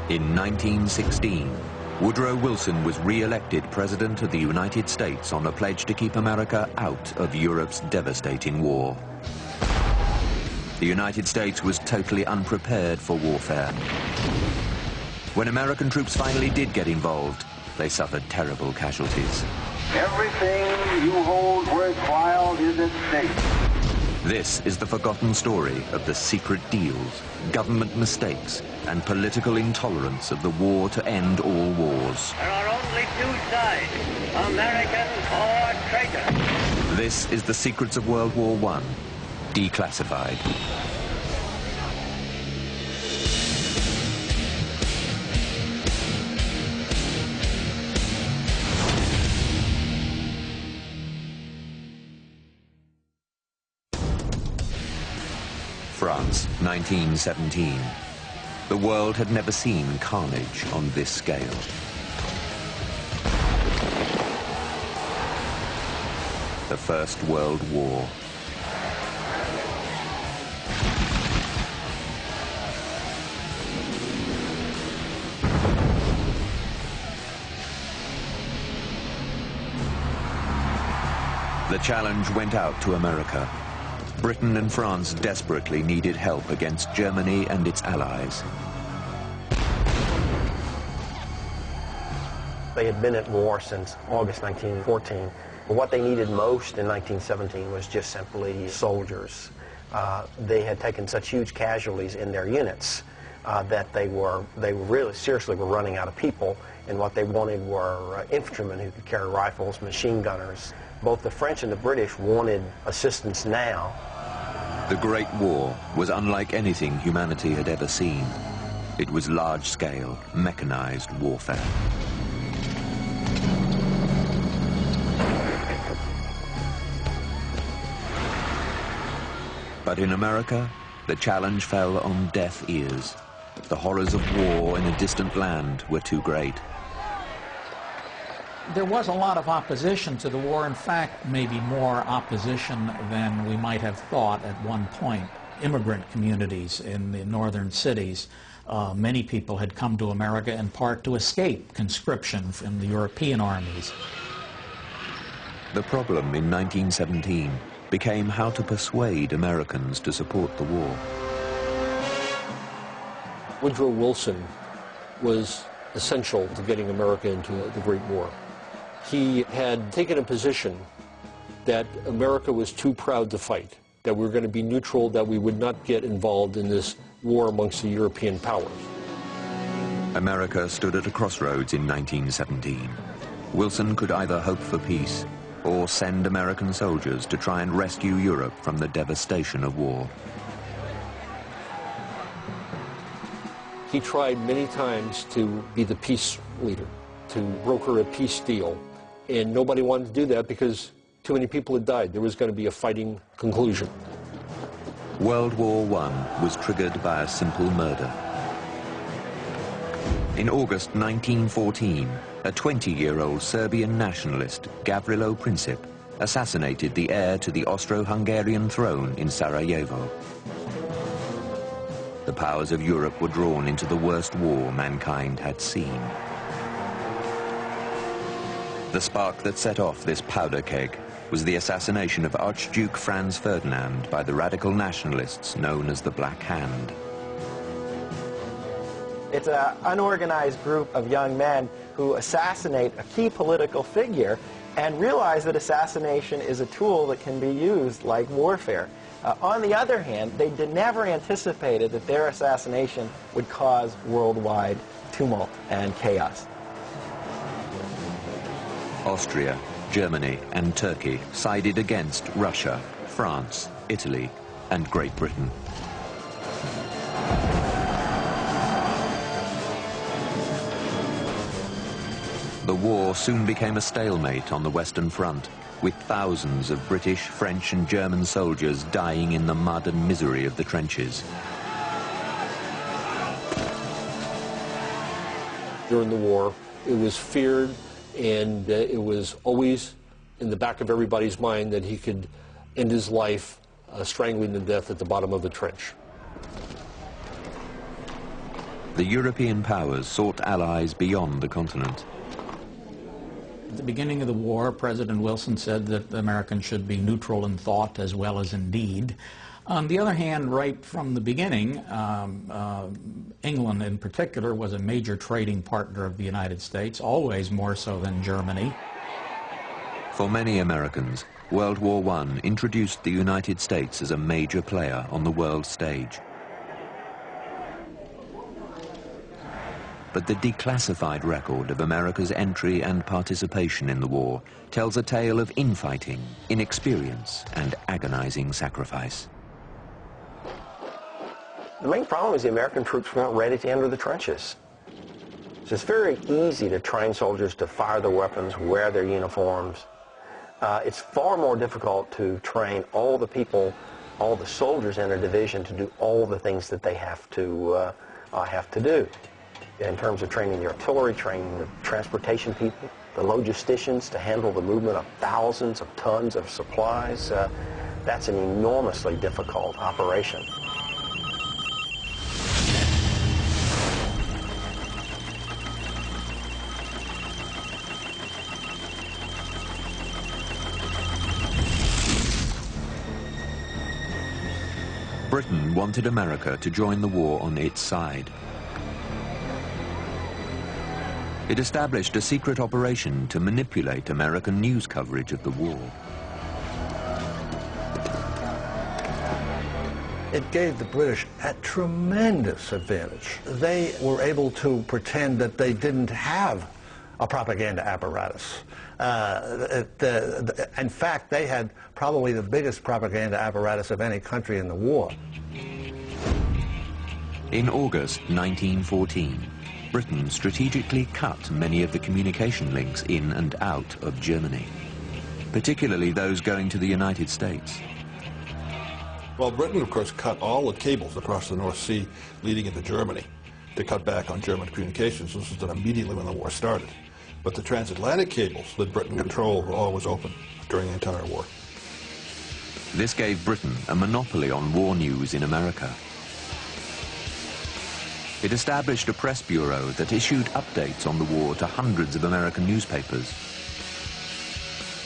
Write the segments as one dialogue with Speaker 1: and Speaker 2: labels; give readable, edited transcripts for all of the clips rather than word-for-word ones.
Speaker 1: In 1916, Woodrow Wilson was re-elected President of the United States on a pledge to keep America out of Europe's devastating war. The United States was totally unprepared for warfare. When American troops finally did get involved, they suffered terrible casualties.
Speaker 2: Everything you hold worthwhile is at stake.
Speaker 1: This is the forgotten story of the secret deals, government mistakes, and political intolerance of the war to end all wars.
Speaker 3: There are only two sides, American or traitor.
Speaker 1: This is the secrets of World War I, declassified. France, 1917. The world had never seen carnage on this scale. The First World War. The challenge went out to America. Britain and France desperately needed help against Germany and its allies.
Speaker 4: They had been at war since August 1914. What they needed most in 1917 was just simply soldiers. They had taken such huge casualties in their units that they really seriously were running out of people, and what they wanted were infantrymen who could carry rifles, machine gunners. Both the French and the British wanted assistance now.
Speaker 1: The Great War was unlike anything humanity had ever seen. It was large-scale, mechanized warfare. But in America, the challenge fell on deaf ears. The horrors of war in a distant land were too great.
Speaker 5: There was a lot of opposition to the war. In fact, maybe more opposition than we might have thought at one point. Immigrant communities in the northern cities, many people had come to America in part to escape conscription from the European armies.
Speaker 1: The problem in 1917 became how to persuade Americans to support the war.
Speaker 6: Woodrow Wilson was essential to getting America into the Great War. He had taken a position that America was too proud to fight, that we were going to be neutral, that we would not get involved in this war amongst the European powers.
Speaker 1: America stood at a crossroads in 1917. Wilson could either hope for peace or send American soldiers to try and rescue Europe from the devastation of war.
Speaker 6: He tried many times to be the peace leader, to broker a peace deal. And nobody wanted to do that because too many people had died. There was going to be a fighting conclusion.
Speaker 1: World War I was triggered by a simple murder. In August 1914, a 20-year-old Serbian nationalist, Gavrilo Princip, assassinated the heir to the Austro-Hungarian throne in Sarajevo. The powers of Europe were drawn into the worst war mankind had seen. The spark that set off this powder keg was the assassination of Archduke Franz Ferdinand by the radical nationalists known as the Black Hand.
Speaker 4: It's an unorganized group of young men who assassinate a key political figure and realize that assassination is a tool that can be used like warfare. On the other hand, they never anticipated that their assassination would cause worldwide tumult and chaos.
Speaker 1: Austria, Germany, and Turkey sided against Russia, France, Italy, and Great Britain. The war soon became a stalemate on the Western Front, with thousands of British, French, and German soldiers dying in the mud and misery of the trenches.
Speaker 6: During the war, it was feared, and it was always in the back of everybody's mind that he could end his life strangling to death at the bottom of the trench.
Speaker 1: the European powers sought allies beyond the continent.
Speaker 5: At the beginning of the war, President Wilson said that the Americans should be neutral in thought as well as in deed. On the other hand, right from the beginning, England in particular was a major trading partner of the United States, always more so than Germany.
Speaker 1: For many Americans, World War I introduced the United States as a major player on the world stage. But the declassified record of America's entry and participation in the war tells a tale of infighting, inexperience, and agonizing sacrifice.
Speaker 4: The main problem is the American troops weren't ready to enter the trenches. So it's very easy to train soldiers to fire their weapons, wear their uniforms. It's far more difficult to train all the people, all the soldiers in a division to do all the things that they have to do. In terms of training the artillery, training the transportation people, the logisticians to handle the movement of thousands of tons of supplies, that's an enormously difficult operation.
Speaker 1: Britain wanted America to join the war on its side. It established a secret operation to manipulate American news coverage of the war.
Speaker 7: It gave the British a tremendous advantage. They were able to pretend that they didn't have a propaganda apparatus. In fact, they had probably the biggest propaganda apparatus of any country in the war.
Speaker 1: In August 1914, Britain strategically cut many of the communication links in and out of Germany, particularly those going to the United States.
Speaker 8: Well, Britain, of course, cut all the cables across the North Sea leading into Germany to cut back on German communications. This was done immediately when the war started. But the transatlantic cables that Britain controlled were always open during the entire war.
Speaker 1: This gave Britain a monopoly on war news in America. It established a press bureau that issued updates on the war to hundreds of American newspapers.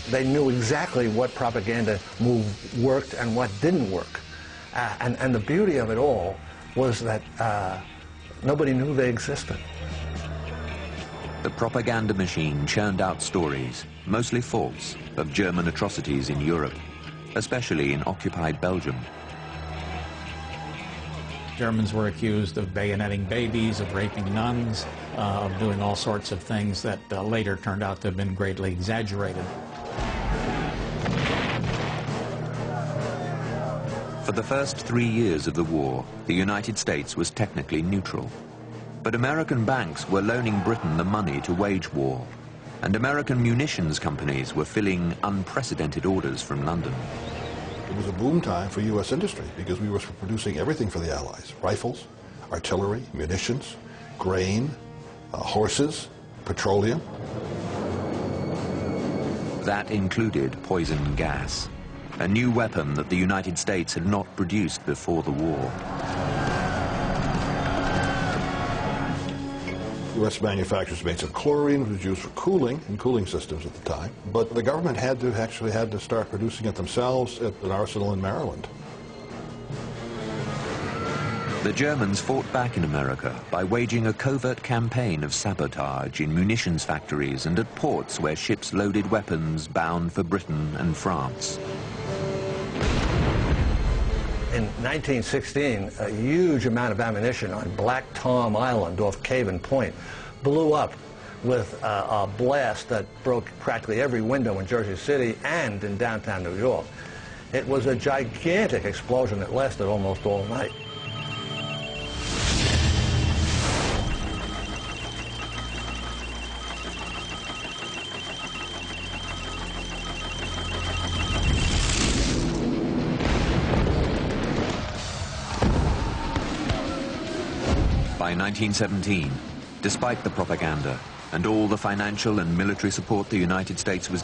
Speaker 7: They knew exactly what propaganda move worked and what didn't work. And the beauty of it all was that nobody knew they existed.
Speaker 1: The propaganda machine churned out stories, mostly false, of German atrocities in Europe, especially in occupied Belgium.
Speaker 5: Germans were accused of bayoneting babies, of raping nuns, of doing all sorts of things that later turned out to have been greatly exaggerated.
Speaker 1: For the first 3 years of the war, the United States was technically neutral. But American banks were loaning Britain the money to wage war, and American munitions companies were filling unprecedented orders from London.
Speaker 8: It was a boom time for U.S. industry because we were producing everything for the Allies: rifles, artillery, munitions, grain, horses, petroleum.
Speaker 1: That included poison gas, a new weapon that the United States had not produced before the war.
Speaker 8: U.S. manufacturers made some chlorine, which was used for cooling and cooling systems at the time. But the government had to start producing it themselves at an arsenal in Maryland.
Speaker 1: The Germans fought back in America by waging a covert campaign of sabotage in munitions factories and at ports where ships loaded weapons bound for Britain and France.
Speaker 7: In 1916, a huge amount of ammunition on Black Tom Island off Caven Point blew up with a blast that broke practically every window in Jersey City and in downtown New York. It was a gigantic explosion that lasted almost all night.
Speaker 1: By 1917, despite the propaganda and all the financial and military support the United States was